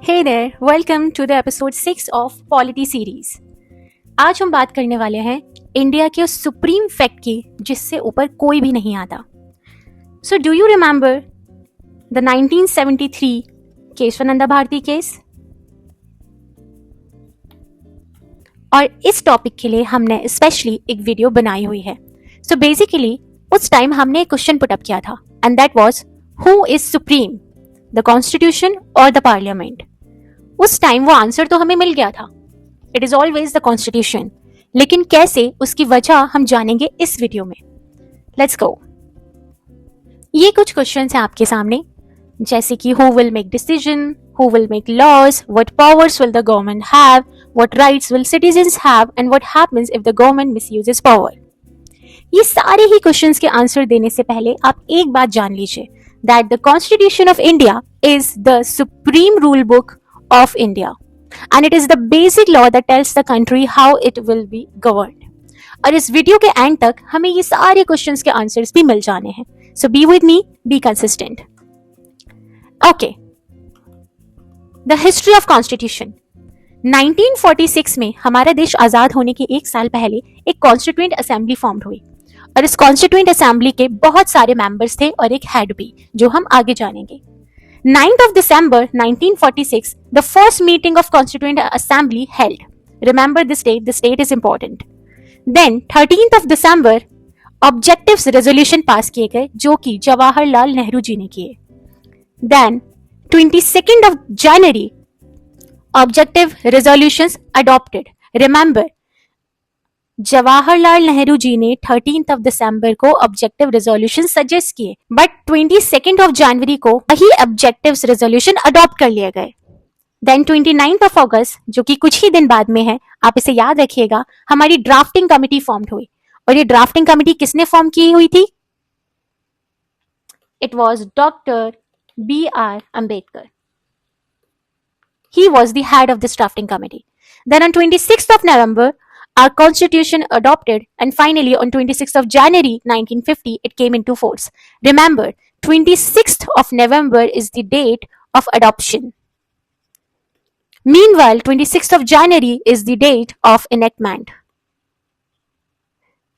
Hey there, welcome to the episode 6 of Polity Series. आज हम बात करने वाले हैं इंडिया के उस सुप्रीम फैक्ट की जिससे ऊपर कोई भी नहीं आता. So do you remember the 1973 Keshavananda Bharati case? और इस टॉपिक के लिए हमने स्पेशली एक वीडियो बनाई हुई है. So basically उस टाइम हमने एक क्वेश्चन पुट अप किया था and that was who is supreme, the constitution or the parliament? उस टाइम वो आंसर तो हमें मिल गया था, it is always the constitution. लेकिन कैसे, उसकी वजह हम जानेंगे इस वीडियो में. Let's go. ये कुछ क्वेश्चंस हैं आपके सामने, जैसे कि who will make decision, who will make laws, what powers will the government have, what rights will citizens have and what happens if the government misuses power. ये सारे ही क्वेश्चंस के आंसर देने से पहले आप एक बात जान लीजिए, that the constitution of India is the supreme rule book of India and it is the basic law that tells the country how it will be governed. और इस वीडियो के एंड तक हमें ये सारे क्वेश्चंस के आंसर्स भी मिल जाने हैं. So be with me, be consistent. Okay. The history of constitution. 1946 में हमारा देश आजाद होने के एक साल पहले एक कॉन्स्टिट्यूएंट असेंबली फॉर्म हुई और इस कॉन्स्टिट्यूएंट असेंबली के बहुत सारे मेंबर्स थे और एक हेड भी, जो हम आगे जानेंगे. 9th of December 1946, the first meeting of Constituent Assembly held. Remember this date, this date is important. Then 13th of December, objectives resolution पास किए गए जो कि जवाहरलाल नेहरू जी ने किए. Then 22nd of January, objective resolutions adopted. Remember, Jawaharlal Nehru ji ने 13th of December को objective resolution suggest किए, but 22nd of January को वही ऑब्जेक्टिव रेजोल्यूशन अडॉप्ट कर लिए गए. देन 29th of August, जो कि कुछ ही दिन बाद में है, आप इसे याद रखिएगा, हमारी ड्राफ्टिंग कमिटी फॉर्म हुई. और ये ड्राफ्टिंग कमिटी किसने फॉर्म की हुई थी? It was doctor B.R. Ambedkar. He was the head of this drafting committee. Then on 26th of November, our constitution adopted, and finally on 26th of January 1950 it came into force. Remember, 26th of November is the date of adoption. Meanwhile, 26th of January is the date of enactment.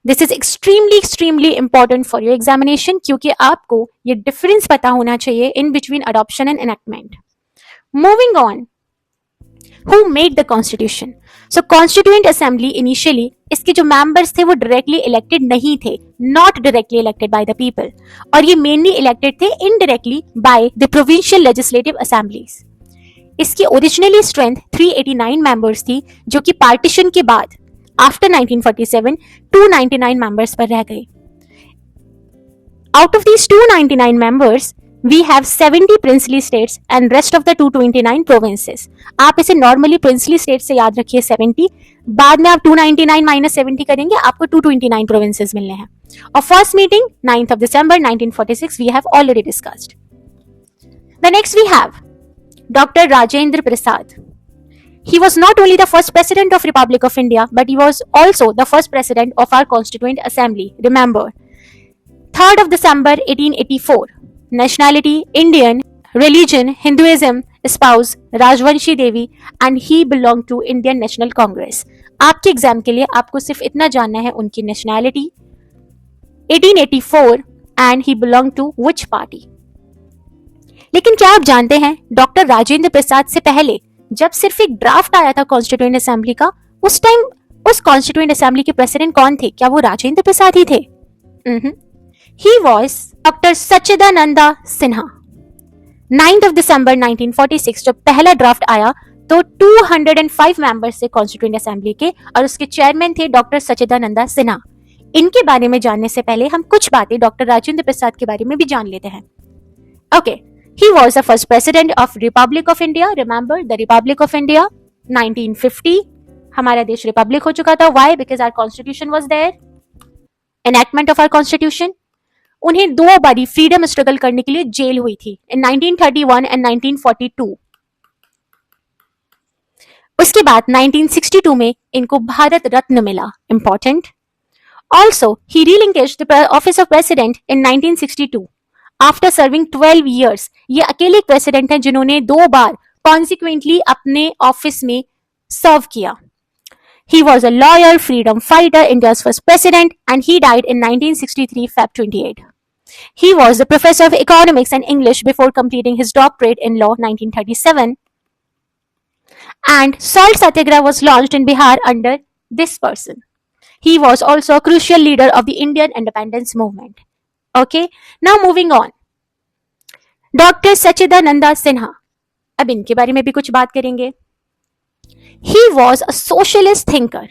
This is extremely important for your examination क्योंकि आपको ये difference पता होना चाहिए in between adoption and enactment. Moving on. Who made the constitution? So Constituent Assembly initially, इसके जो members थे वो directly elected नहीं थे, not directly elected by the people, और ये mainly elected थे indirectly by the provincial legislative assemblies. इसकी originally strength 389 members थी, जो कि partition के बाद after 1947 299 members पर रह गई. Out of these 299 members, we have 70 princely states and rest of the 229 provinces. आप इसे normally princely states से याद रखिए 70, बाद में आप 299 minus 70 करेंगे, आपको 229 provinces मिलने हैं. और first meeting 9th of December 1946 we have already discussed. The next we have Dr. Rajendra Prasad. He was not only the first president of Republic of India, but he was also the first president of our Constituent Assembly. Remember, 3rd of December 1884. Nationality Indian, religion Hinduism, spouse Rajvanshi Devi, and he belonged to Indian National Congress. आपके exam के लिए आपको सिर्फ इतना जानना है उनकी nationality, 1884, and he belonged to which party. लेकिन क्या आप जानते हैं डॉक्टर राजेंद्र प्रसाद से पहले जब सिर्फ एक ड्राफ्ट आया था कॉन्स्टिट्यूएंट असेंबली का, उस टाइम उस कॉन्स्टिट्यूएंट असेंबली के प्रेसिडेंट कौन थे? क्या वो राजेंद्र प्रसाद ही थे? He was Dr. Sachidananda Sinha. 9th of December 1946 जब पहला ड्राफ्ट आया तो 205 मेंबर्स थे कॉन्स्टिट्यूएंट असेंबली के और उसके चेयरमैन थे डॉक्टर सचिदानंदा सिन्हा. इनके बारे में जानने से पहले हम कुछ बातें डॉक्टर राजेंद्र प्रसाद के बारे में भी जान लेते हैं. Okay, he was the first president of Republic of India. Remember the Republic of India 1950. हमारा देश रिपब्लिक हो चुका था. Why? Because our constitution was there. Enactment of our constitution. उन्हें 2 बारी फ्रीडम स्ट्रगल करने के लिए जेल हुई थी इन 1931 एंड 1942. उसके बाद 1962 में इनको भारत रत्न मिला. Important. Also he relinquished the office of president in 1962 after serving 12 years. ये अकेले प्रेसिडेंट हैं जिन्होंने 2 बार कॉन्सिक्वेंटली अपने ऑफिस में सर्व किया. He was a lawyer, freedom fighter, India's first president, and he died in 1963, Feb 28. He was a professor of economics and English before completing his doctorate in law 1937. And Salt Satyagraha was launched in Bihar under this person. He was also a crucial leader of the Indian independence movement. Okay, now moving on. Dr. Sachidananda Sinha. अब इनके बारे में भी कुछ बात करेंगे. He was a socialist thinker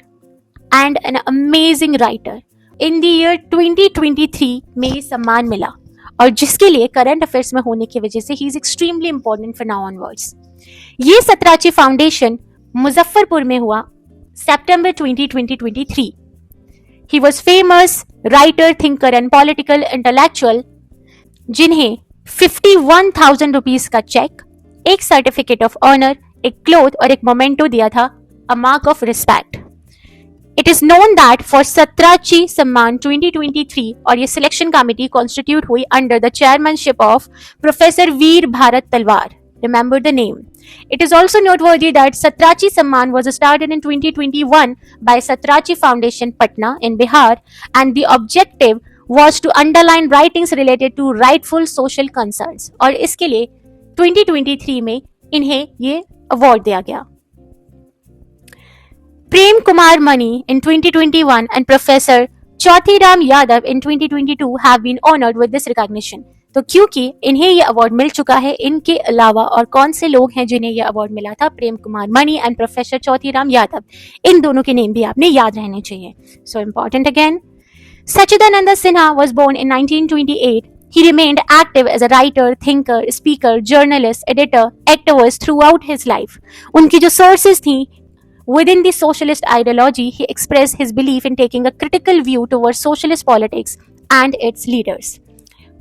and an amazing writer. In the year 2023 में ये सम्मान मिला और जिसके लिए करंट अफेयर्स में होने की वजह से he is extremely important for now onwards. ये सतराची फाउंडेशन मुजफ्फरपुर में हुआ सितंबर 2023. He was famous writer, thinker and political intellectual जिन्हें 51,000 रुपीज का चेक, एक सर्टिफिकेट ऑफ ऑनर, एक क्लोथ और एक मोमेंटो दिया था, a mark of respect. It is known that for सतराची सम्मान 2023 और ये सिलेक्शन कमिटी कॉन्स्टिट्यूट हुई under the chairmanship of professor Veer Bharat Talwar. Remember the name. It is also noteworthy that Satrachi Samman was started in 2021 by Satrachi Foundation Patna in Bihar, and the objective was to underline writings related to rightful social concerns. और इसके लिए 2023 में इन्हें ये award दिया गया. Prem Kumar Mani in 2021 and Professor Chauthiram Yadav in 2022 have been honored with this recognition. तो क्योंकि इन्हें ये अवार्ड मिल चुका है, इनके अलावा और कौन से लोग हैं जिन्हें ये अवार्ड मिला था? प्रेम कुमार मणि एंड प्रोफेसर चौथीराम यादव. इन दोनों के नेम भी आपने याद रहने चाहिए. So important again. Sachidananda Sinha was born in 1928. He remained active as a writer, thinker, speaker, journalist, editor, activist throughout his life. उनकी जो sources थी within the socialist ideology, he expressed his belief in taking a critical view towards socialist politics and its leaders.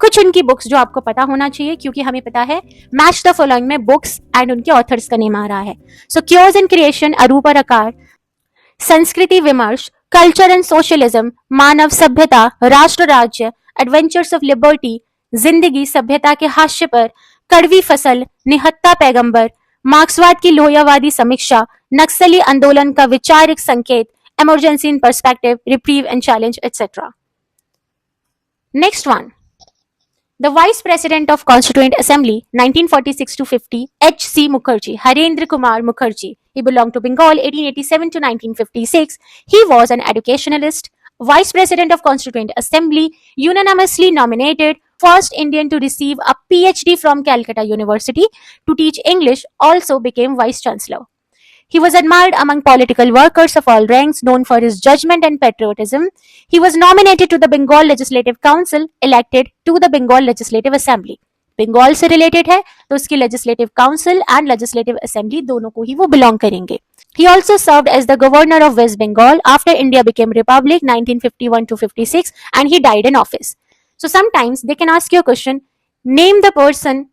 कुछ उनकी books जो आपको पता होना चाहिए, क्योंकि हमें पता है मैच द फॉलोइंग में बुक्स एंड उनके ऑथर्स का नेम आ रहा है. सो क्योर्स एंड क्रिएशन, अरूप और आकार, संस्कृति विमर्श, कल्चर एंड सोशलिज्म, मानव सभ्यता, राष्ट्र राज्य, एडवेंचर्स ऑफ लिबर्टी, जिंदगी सभ्यता के हास्य पर, कड़वी फसल, निहत्ता पैगंबर, मार्क्सवाद की लोहियावादी समीक्षा, नक्सली आंदोलन का विचारिक संकेत, emergency in perspective, reprieve and challenge etcetera. Next one. The Vice President of Constituent Assembly 1946 to 50, H.C. Mukherjee, Harendra Kumar Mukherjee. He belonged to Bengal 1887 to 1956. He was an educationalist, Vice President of Constituent Assembly, unanimously nominated, first Indian to receive a PhD from Calcutta University to teach English, also became Vice Chancellor. He was admired among political workers of all ranks, known for his judgment and patriotism. He was nominated to the Bengal Legislative Council, elected to the Bengal Legislative Assembly. Bengal से related है तो उसकी Legislative Council and Legislative Assembly दोनों को ही वो belong करेंगे. He also served as the Governor of West Bengal after India became Republic 1951 to 56, and he died in office. So sometimes they can ask you a question, name the person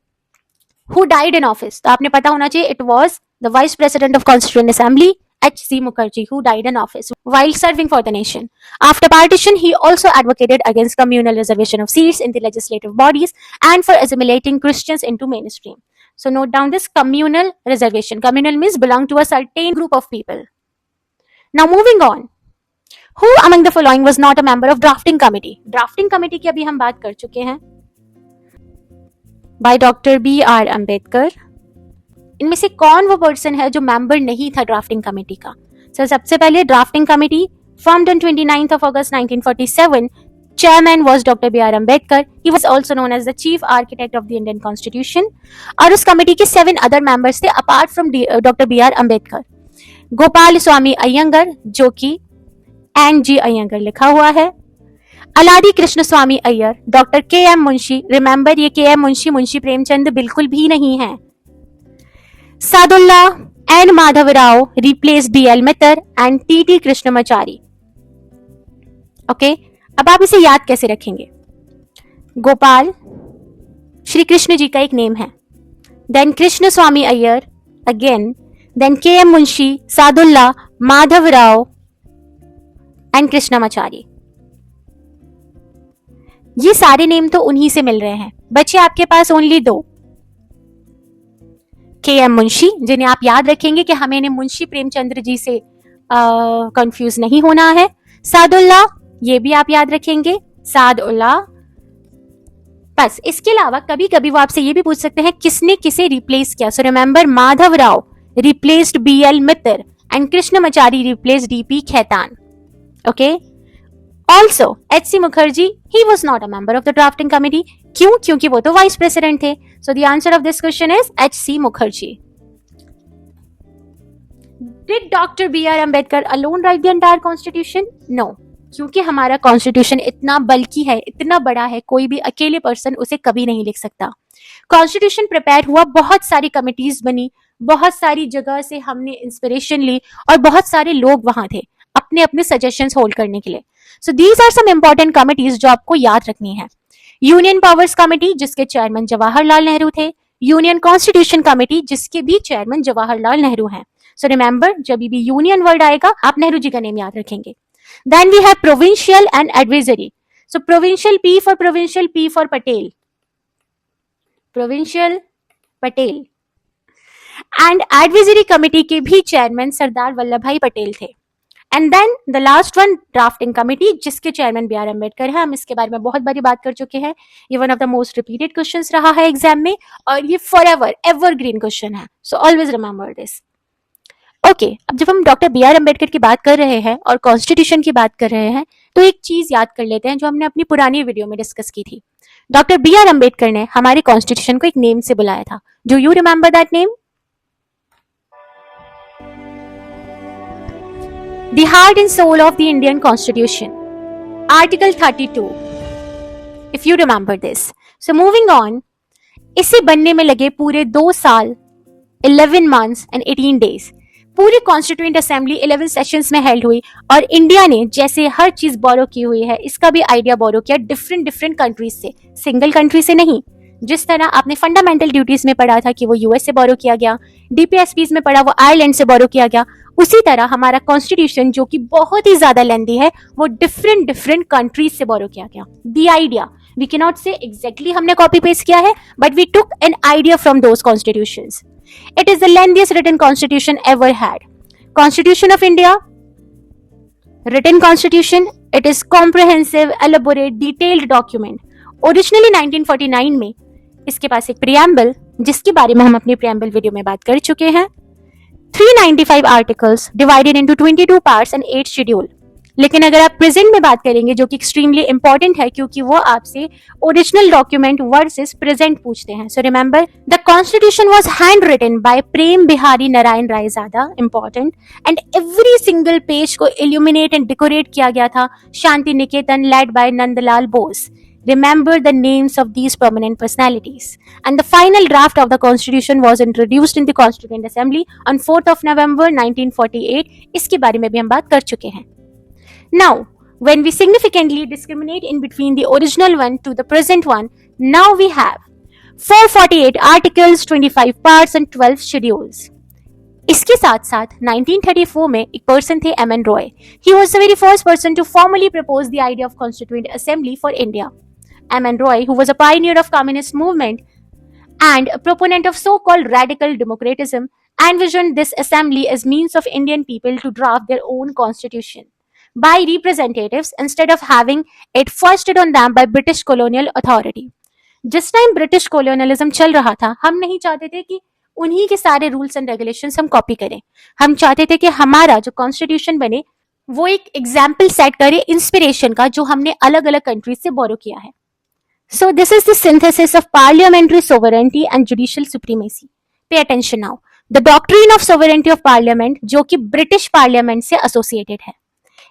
who died in office. तो आपने पता होना चाहिए it was the Vice President of Constituent Assembly, H.C. Mukherjee, who died in office while serving for the nation. After partition, he also advocated against communal reservation of seats in the legislative bodies and for assimilating Christians into mainstream. So note down this communal reservation. Communal means belong to a certain group of people. Now moving on. Who among the following was not a member of drafting committee? Drafting committee की अभी हम बात कर चुके हैं. By Dr. B.R. Ambedkar. इनमें से कौन वो पर्सन है जो मेंबर नहीं था ड्राफ्टिंग कमेटी का? सो सबसे पहले drafting committee formed on 29th of August 1947. Chairman was Dr. B.R. Ambedkar. He was also known as the chief architect of the Indian Constitution. और उस कमेटी के 7 other members थे apart from Dr. B.R. Ambedkar. Gopal Swami Iyengar, जो कि N G Iyengar लिखा हुआ है. अलादी कृष्ण स्वामी Iyer, doctor के एम मुंशी. रिमेंबर ये के एम मुंशी मुंशी प्रेमचंद बिल्कुल भी नहीं है. Saadulla N Madhava Rao replace B L Mitter and T T Krishnamachari. Okay, अब आप इसे याद कैसे रखेंगे? गोपाल श्री कृष्ण जी का एक नेम है, देन कृष्ण स्वामी अय्यर अगेन, देन के एम मुंशी, सादुल्ला, माधव राव एंड कृष्णमाचारी. ये सारे नेम तो उन्हीं से मिल रहे हैं. बचे आपके पास ओनली 2. KM मुंशी, जिन्हें आप याद रखेंगे कि हमें इन्हें मुंशी प्रेमचंद्र जी से कंफ्यूज नहीं होना है। सादुल्लाह, ये भी आप याद रखेंगे, सादुल्लाह। बस इसके अलावा कभी कभी वो आपसे ये भी पूछ सकते हैं किसने किसे रिप्लेस किया। So remember, Madhava Rao replaced BL Mitter and Krishnamachari replaced DP Khaitan. Okay, also HC Mukherjee, he was not a member of the drafting committee. क्यों? क्योंकि वो तो वाइस प्रेसिडेंट थे। So the answer of this question is HC Mukherjee. Did Dr. B.R. Ambedkar alone write the entire constitution? No, क्योंकि हमारा constitution इतना बल्कि है, इतना बड़ा है, कोई भी अकेले पर्सन उसे कभी नहीं लिख सकता। कॉन्स्टिट्यूशन प्रिपेयर हुआ, बहुत सारी कमिटीज बनी, बहुत सारी जगह से हमने इंस्पिरेशन ली और बहुत सारे लोग वहां थे अपने अपने सजेशंस होल्ड करने के लिए। So these are some important committees जो आपको याद रखनी है। यूनियन पावर्स कमिटी, जिसके चेयरमैन जवाहरलाल नेहरू थे। यूनियन कॉन्स्टिट्यूशन कमिटी, जिसके भी चेयरमैन जवाहरलाल नेहरू हैं। सो रिमेंबर, जब भी यूनियन वर्ड आएगा आप नेहरू जी का नेम याद रखेंगे। Then we have provincial and advisory. So provincial, P for provincial, P for Patel. Provincial Patel. And advisory committee के भी चेयरमैन सरदार वल्लभ भाई पटेल थे। And then the last one, drafting committee, जिसके चेयरमैन BR अम्बेडकर है। हम इसके बारे में बहुत बारी बात कर चुके हैं। ये one of the most repeated questions रहा है एग्जाम में और ये फॉरएवर एवरग्रीन क्वेश्चन है। So always remember this. Okay, अब जब हम डॉक्टर BR अम्बेडकर की बात कर रहे हैं और कॉन्स्टिट्यूशन की बात कर रहे हैं तो एक चीज याद कर लेते हैं जो हमने अपनी पुरानी वीडियो में डिस्कस की थी। डॉक्टर BR अम्बेडकर ने हमारे कॉन्स्टिट्यूशन को एक नेम से बुलाया था। Do you remember that name? The heart and soul of the Indian constitution, article 32, if you remember this. So moving on, इसे बनने में लगे पूरे 2 साल 11 मंथ्स एंड 18 डेज। पूरी कॉन्स्टिट्यूएंट असेंबली 11 सेशंस में हेल्ड हुई और इंडिया ने जैसे हर चीज बोरो की हुई है, इसका भी आइडिया बोरो किया डिफरेंट कंट्रीज से, सिंगल कंट्री से नहीं। जिस तरह आपने फंडामेंटल ड्यूटीज में पढ़ा था कि वो US से बोरो किया गया, DPSPs में पढ़ा वो आयरलैंड से बोरो किया गया, उसी तरह हमारा कॉन्स्टिट्यूशन जो कि बहुत ही ज्यादा लेंथी है वो डिफरेंट कंट्रीज से बोरो किया गया। The idea, we can not say exactly हमने कॉपी पेस्ट किया है, but we took an idea from those constitutions. It is the lengthiest written constitution ever had. Constitution of India, written constitution. It is comprehensive, elaborate, detailed document. Originally 1949 में इसके पास एक preamble, जिसके बारे में हम अपनी preamble वीडियो में बात कर चुके हैं। 395 articles divided into 22 parts and 8 schedule. लेकिन अगर आप प्रेजेंट में बात करेंगे जो कि एक्सट्रीमली इंपॉर्टेंट है क्योंकि वो आपसे ओरिजिनल डॉक्यूमेंट वर्सेस प्रेजेंट पूछते हैं। So remember, the constitution was hand written by Prem Behari Narain Raizada, important, and every single page को इल्यूमिनेट एंड डेकोरेट किया गया था Shanti Niketan led by Nandalal Bose. Remember the names of these prominent personalities. And the final draft of the Constitution was introduced in the Constituent Assembly on 4th of November 1948. इसके बारे में भी हम बात कर चुके हैं। Now, when we significantly discriminate in between the original one to the present one, now we have 448 articles, 25 parts and 12 schedules. इसके साथ साथ 1934 में एक पर्सन थे M.N. Roy. He was the very first person to formally propose the idea of Constituent Assembly for India. M.N. Roy, who was a pioneer of communist movement and a proponent of so-called radical democratism, envisioned this assembly as means of Indian people to draft their own constitution by representatives instead of having it foisted on them by British colonial authority. जिस time British colonialism चल रहा था, हम नहीं चाहते थे कि उन्हीं के सारे रूल्स एंड रेगुलेशंस हम कॉपी करें। हम चाहते थे कि हमारा जो कॉन्स्टिट्यूशन बने वो एक एग्जाम्पल सेट करे इंस्पिरेशन का, जो हमने अलग अलग कंट्रीज से बोरो किया है। So this is the synthesis of parliamentary sovereignty and judicial supremacy. Pay attention now. The doctrine of sovereignty of parliament, जो कि ब्रिटिश पार्लियामेंट से एसोसिएटेड है,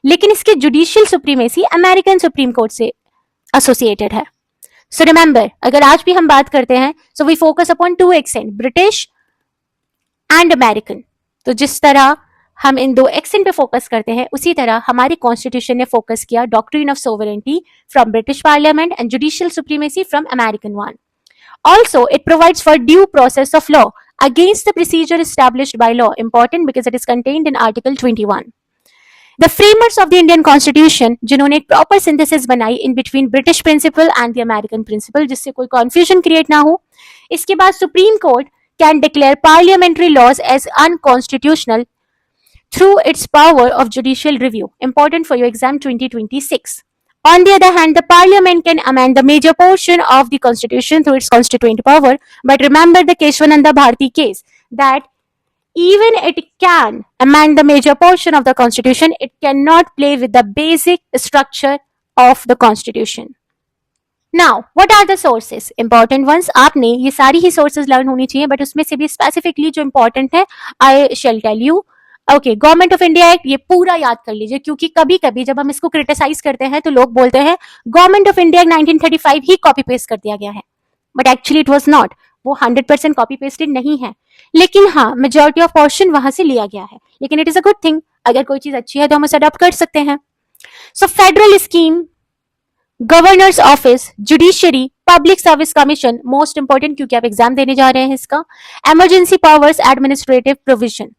लेकिन इसके judicial supremacy American supreme court से एसोसिएटेड है। सो रिमेंबर, अगर आज भी हम बात करते हैं, so we focus upon 2 accent, British and American. तो जिस तरह हम इन 2 एक्सेंट पे फोकस करते हैं, उसी तरह हमारे कॉन्स्टिट्यूशन ने फोकस किया doctrine of sovereignty from British parliament and judicial supremacy from American one. Also, it provides for due process of law against the procedure established by law, important because it is contained in Article 21. The framers of the Indian Constitution, जिन्होंने एक proper synthesis बनाई in between British principle and the American principle, जिससे कोई confusion create ना हो। इसके बाद supreme court can declare parliamentary laws as unconstitutional through its power of judicial review. Important for your exam 2026. On the other hand, the parliament can amend the major portion of the constitution through its constituent power. But remember the Keshwananda Bharti case, that even it can amend the major portion of the constitution, it cannot play with the basic structure of the constitution. Now, what are the sources? Important ones. आपने ये सारी ही sources learn होनी चाहिए, but उसमें से भी specifically जो important है, I shall tell you. Okay, government of India act, ये पूरा याद कर लीजिए, क्योंकि कभी कभी जब हम इसको क्रिटिसाइज करते हैं तो लोग बोलते हैं government of India act 1935 he copy paste कर दिया गया है, but actually it was not. वो 100% कॉपी पेस्टेड नहीं है, लेकिन हाँ, मेजोरिटी ऑफ पोर्शन वहां से लिया गया है. लेकिन it is a good thing, अगर कोई चीज अच्छी है तो हम उसे अडॉप्ट कर सकते हैं. So federal scheme, governors office, judiciary, public service commission, most important क्योंकि आप एग्जाम देने जा रहे हैं इसका, emergency powers, administrative provision.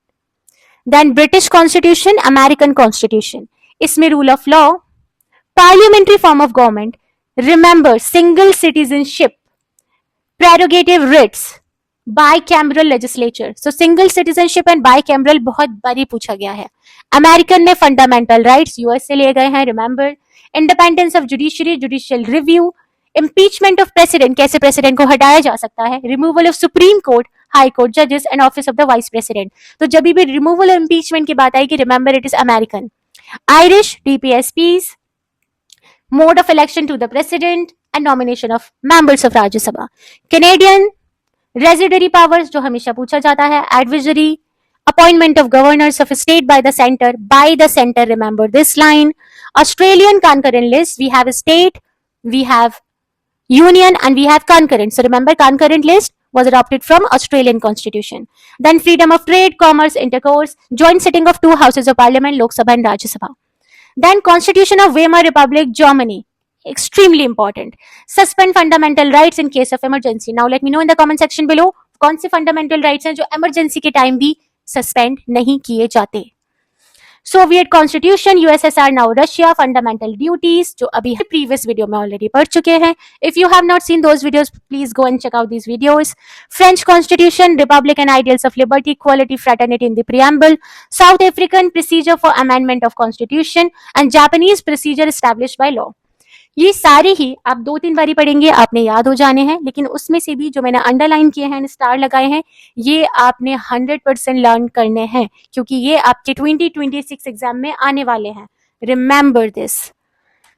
Then British constitution, American constitution, इसमें rule of law, parliamentary form of government, remember single citizenship, prerogative writs, bicameral legislature. So single citizenship and bicameral बहुत बारी पूछा गया है. अमेरिकन में फंडामेंटल राइट्स यूएस से लिए गए हैं, remember. Independence of judiciary, judicial review, impeachment of president, कैसे प्रेसिडेंट को हटाया जा सकता है, removal of supreme court, high court जजेस and office of the vice president. तो जब भी रिमूवल और इम्पीचमेंट की बात आएगी, remember it is American. Irish, DPSPs, mode of election to the president and nomination of members of Rajya Sabha. Canadian, residuary powers, जो हमेशा पूछा जाता है, एडविजरी, appointment of governors of a state by the center, remember this line. Australian concurrent list, we have a state, we have union and we have concurrent. So remember, concurrent list was adopted from Australian constitution. Then freedom of trade, commerce, intercourse, joint sitting of two houses of parliament, Lok Sabha and Rajya Sabha. Then constitution of Weimar Republic, Germany, extremely important. Suspend fundamental rights in case of emergency. Now let me know in the comment section below, कौन से fundamental rights हैं जो emergency के time भी suspend नहीं किए जाते. Soviet constitution, USSR now Russia, fundamental duties, जो अभी प्रीवियस वीडियो में ऑलरेडी पढ़ चुके हैं. If you have not seen those videos, please go and check out these videos. French constitution, republic and ideals of liberty, equality, fraternity in the preamble. South African procedure for amendment of constitution and Japanese procedure established by law. ये सारे ही आप 2-3 बारी पढ़ेंगे, आपने याद हो जाने हैं, लेकिन उसमें से भी जो मैंने अंडरलाइन किए हैं, स्टार लगाए हैं, ये आपने 100% लर्न करने हैं, क्योंकि ये आपके 2026 एग्जाम में आने वाले हैं. Remember this.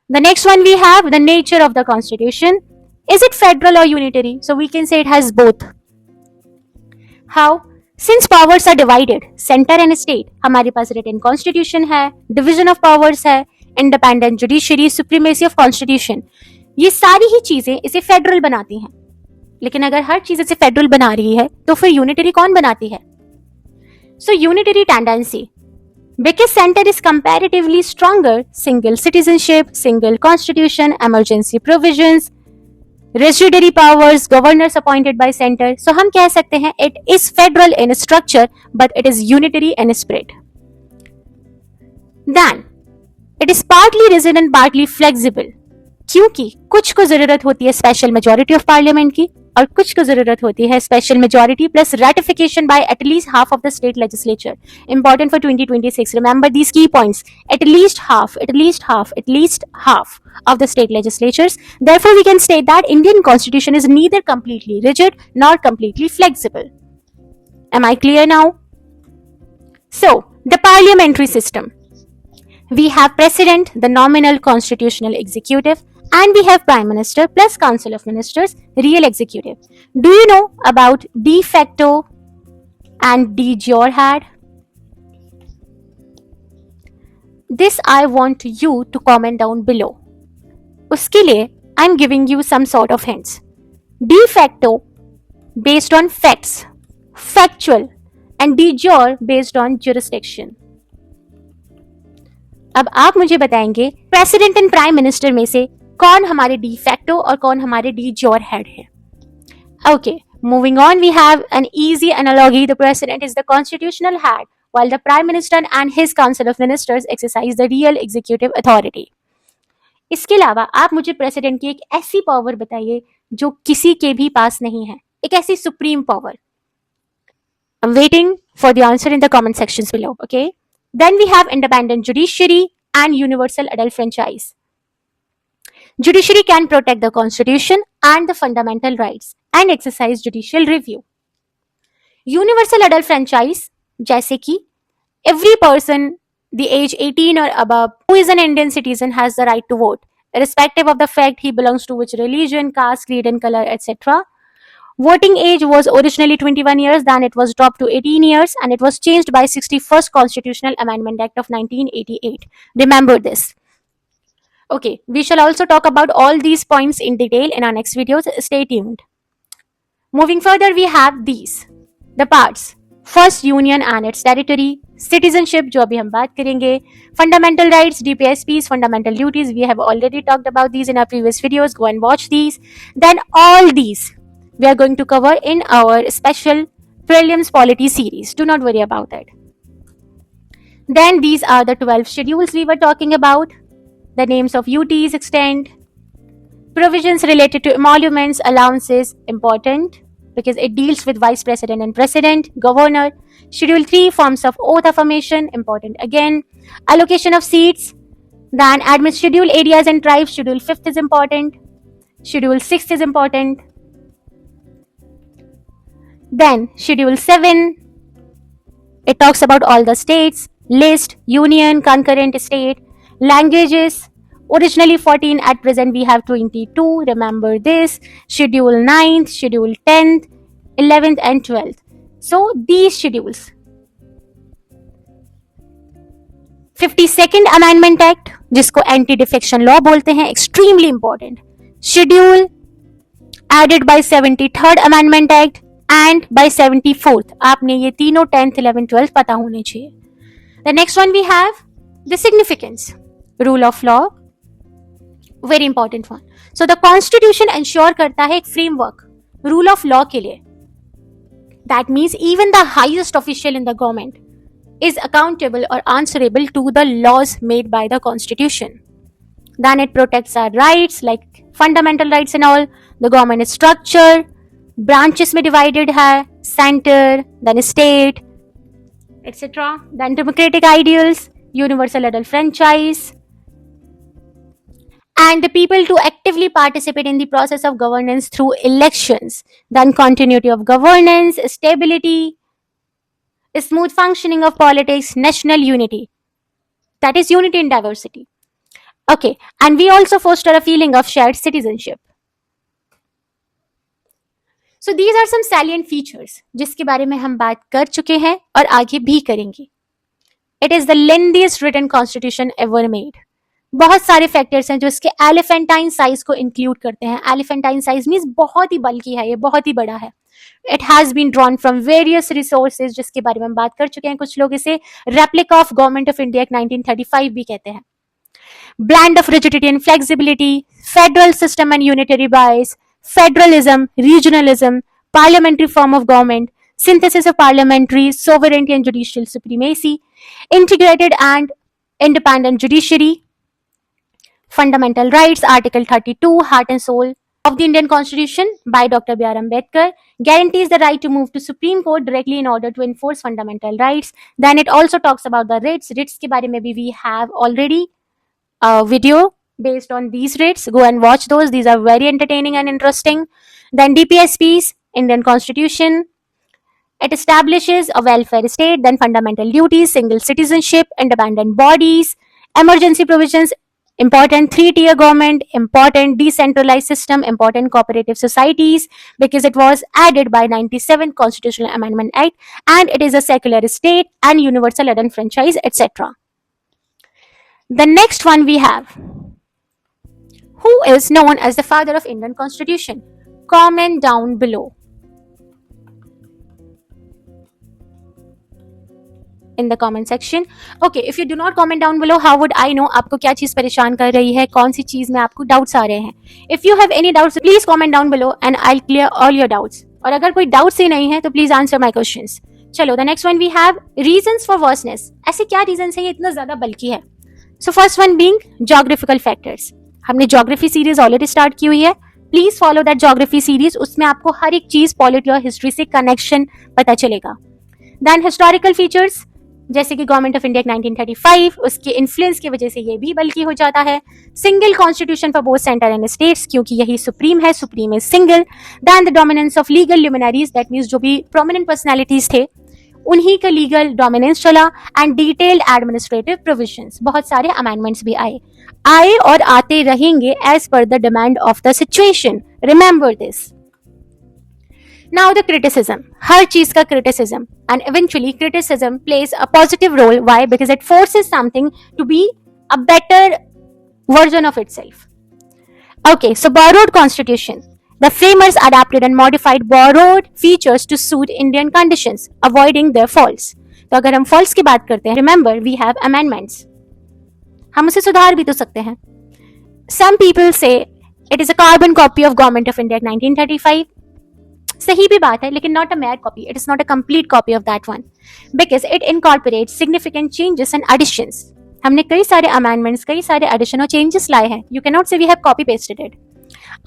The next one we have the nature of the constitution. Is it federal और unitary? So we can say it has both. How? Since powers are divided, centre and state, हमारे पास written constitution है, division of powers है, independent judiciary, supremacy of constitution, ये सारी ही चीजें इसे federal बनाती हैं. लेकिन अगर हर चीज इसे फेडरल बना रही है तो फिर यूनिटरी कौन बनाती है? So unitary tendency, because centre is comparatively stronger, single citizenship, single constitution, emergency provisions, residuary powers, governors appointed by centre. So हम कह सकते हैं it is federal in structure but it is unitary in spirit. Then it is partly rigid and partly flexible, क्योंकि कुछ को जरूरत होती है स्पेशल मेजोरिटी ऑफ पार्लियामेंट की और कुछ को जरूरत होती है special majority plus ratification by at least half of the state legislature. Important for 2026. Remember these key points. At least half, at least half, at least half of the state legislatures. Therefore, we can state that Indian constitution is neither completely rigid nor completely flexible. Am I clear now? So, the parliamentary system. We have president, the nominal constitutional executive, and we have prime minister plus council of ministers, real executive. Do you know about de facto and de jure had? This I want you to comment down below. उसके लिए I am giving you some sort of hints. De facto based on facts, factual, and de jure based on jurisdiction. अब आप मुझे बताएंगे president and prime minister में से कौन हमारे डी फैक्टो और कौन हमारे डी ज्योर हेड है. Okay, moving on, we have an easy analogy. The president is the constitutional head while the prime minister and his council of ministers exercise the real executive authority. इसके अलावा आप मुझे president की एक ऐसी power बताइए जो किसी के भी पास नहीं है, एक ऐसी supreme power. I'm waiting for the answer in the comment sections below. Okay. Then we have independent judiciary and universal adult franchise. Judiciary can protect the constitution and the fundamental rights and exercise judicial review. Universal adult franchise, जैसे कि every person the age 18 or above who is an Indian citizen has the right to vote, irrespective of the fact he belongs to which religion, caste, creed, and color, etc. Voting age was originally 21 years, then it was dropped to 18 years, and it was changed by 61st Constitutional Amendment Act of 1988. Remember this. Okay, we shall also talk about all these points in detail in our next videos. Stay tuned. Moving further, we have these. The parts. First, union and its territory. Citizenship, जो अभी हम बात करेंगे. Fundamental rights, DPSPs, fundamental duties. We have already talked about these in our previous videos. Go and watch these. Then all these we are going to cover in our special prelims polity series. Do not worry about it. Then these are the 12 schedules we were talking about. The names of UTs extend. Provisions related to emoluments, allowances, important because it deals with vice president and president, governor. Schedule 3, forms of oath affirmation, important again. Allocation of seats. Then schedule areas and tribes. Schedule 5th is important. Schedule 6th is important. Then schedule 7, it talks about all the states, list, union, concurrent state, languages. Originally 14, at present we have 22. Remember this. Schedule 9th, schedule 10th, 11th and 12th. So these schedules. 52nd Amendment Act, जिसको anti defection law बोलते हैं, extremely important. Schedule added by 73rd Amendment Act and by 74th. आपने ये तीनों 10th, 11th, 12th पता होने चाहिए. The next one we have the significance. Rule of law, very important one. So the constitution ensure करता है एक framework rule of law के लिए. That means even the highest official in the government is accountable or answerable to the laws made by the constitution. Then it protects our rights like fundamental rights and all. The government is structure, branches में divided है, center, then state, etc. Then democratic ideals, universal adult franchise, and the people to actively participate in the process of governance through elections. Then continuity of governance, stability, smooth functioning of politics, national unity. That is unity in diversity. Okay, and we also foster a feeling of shared citizenship. So these are some salient features जिसके बारे में हम बात कर चुके हैं और आगे भी करेंगे. It is the lengthiest written constitution ever made. बहुत सारे फैक्टर्स हैं जो इसके एलिफेंटाइन साइज को इंक्लूड करते हैं. एलिफेंटाइन साइज मीन्स बहुत ही बल्कि है, ये बहुत ही बड़ा है. It has been drawn from various resources जिसके बारे में हम बात कर चुके हैं. कुछ लोग इसे replica of government of India 1935 भी कहते हैं. Blend of rigidity and flexibility, federal system and unitary bias, federalism, regionalism, parliamentary form of government, synthesis of parliamentary sovereignty and judicial supremacy, integrated and independent judiciary, fundamental rights, Article 32, heart and soul of the Indian Constitution by Dr. B.R. Ambedkar, guarantees the right to move to Supreme Court directly in order to enforce fundamental rights. Then it also talks about the writs. Writs के बारे में भी we have already a video based on these writs. Go and watch those. These are very entertaining and interesting. Then DPSPs, Indian Constitution. It establishes a welfare state, then fundamental duties, single citizenship, independent bodies, emergency provisions, important 3-tier government, important decentralized system, important cooperative societies because it was added by 97th Constitutional Amendment Act, and it is a secular state and universal adult franchise, etc. The next one we have, who is known as the father of Indian Constitution? Comment down below in the comment section. Okay, if you do not comment down below, how would I know आपको क्या चीज परेशान कर रही है, कौन सी चीज में आपको डाउट्स आ रहे हैं. If you have any doubts, please comment down below and I'll clear all your doubts. और अगर कोई डाउट्स ही नहीं है तो प्लीज आंसर माई क्वेश्चंस. चलो, the next one we have reasons for vastness. ऐसे क्या रीजंस है ये इतना ज्यादा बल्कि है? So first one being geographical factors. हमने geography series already start की हुई है. Please follow that geography series. उसमें आपको हर एक चीज पॉलिटी और हिस्ट्री से कनेक्शन पता चलेगा. देन हिस्टोरिकल फीचर्स जैसे कि गवर्नमेंट ऑफ इंडिया 1935, उसके इन्फ्लुएंस की वजह से ये भी बल्कि हो जाता है. Single constitution for both centre and states, क्योंकि यही सुप्रीम है, supreme is single. Then the dominance of legal luminaries, that means जो भी प्रोमिनेंट पर्सनैलिटीज थे उन्हीं का लीगल डोमिनेंस चला. एंड डिटेल्ड एडमिनिस्ट्रेटिव प्रोविजंस, बहुत सारे अमेंडमेंट्स भी आए और आते रहेंगे as per the demand of the situation. Remember this. Now the criticism, हर चीज का criticism, and eventually criticism plays a positive role. Why? Because it forces something to be a better version of itself. Okay, so borrowed constitution. The framers adapted and modified borrowed features to suit Indian conditions, avoiding their faults. तो अगर हम faults की बात करते हैं, remember we have amendments. हम उसे सुधार भी तो सकते हैं. Some people say it is a carbon copy of Government of India 1935. सही भी बात है, लेकिन not a mad copy. It is not a complete copy of that one because it incorporates significant changes and additions. हमने कई सारे amendments, कई सारे एडिशन और चेंजेस लाए हैं. You can not say we have copy pasted it.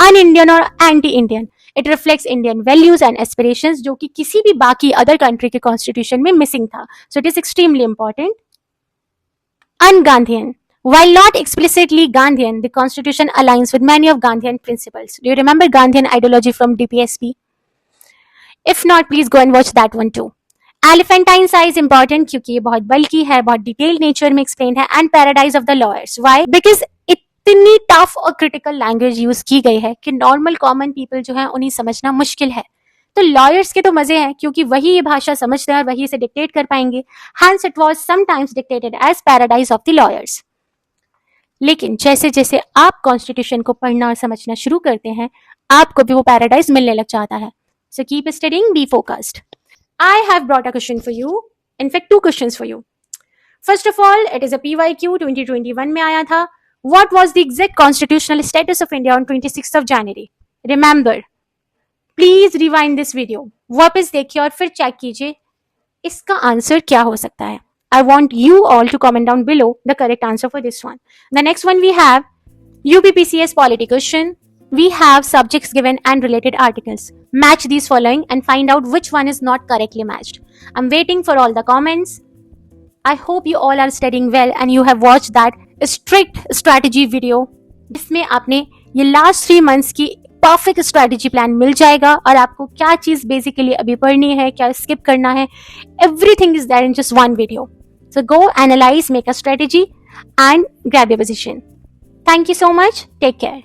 Un Indian और anti Indian, it reflects Indian values and aspirations जो कि किसी भी बाकी अदर कंट्री के कॉन्स्टिट्यूशन में मिसिंग था. So it is extremely important. Un-Gandhian. While not explicitly Gandhian, the constitution aligns with many of Gandhian principles. Do you remember Gandhian ideology from DPSP? If not, please go and watch that one too. Elephantine size important क्योंकि ये बहुत बल्कि है, बहुत detail nature में explain है. And paradise of the lawyers. Why? Because इतनी tough और क्रिटिकल लैंग्वेज यूज की गई है कि नॉर्मल कॉमन पीपल जो है उन्हें समझना मुश्किल है. तो लॉयर्स के तो मजे हैं क्योंकि वही ये भाषा समझते हैं और वही इसे डिक्टेट कर पाएंगे. Hence it was sometimes dictated as paradise of the lawyers. लेकिन जैसे जैसे आप कॉन्स्टिट्यूशन को पढ़ना और समझना शुरू करते हैं, आपको भी वो पैराडाइज मिलने लग जाता है. So keep studying, be focused. I have brought a question for you. In fact, two questions for you. First of all, it is a PYQ 2021 में आया था. What was the exact constitutional status of India on 26th of January? Remember, please rewind this video. वापस देखिए और फिर check कीजिए इसका answer क्या हो सकता है. I want you all to comment down below the correct answer for this one. The next one we have UPPCS polity question. We have subjects given and related articles. Match these following and find out which one is not correctly matched. I'm waiting for all the comments. I hope you all are studying well and you have watched that strict strategy video. जिसमें आपने ये last 3 months की perfect strategy plan मिल जाएगा और आपको क्या चीज basically अभी पढ़नी है, क्या skip करना है. Everything is there in just one video. So go analyze, make a strategy and grab your position. Thank you so much. Take care.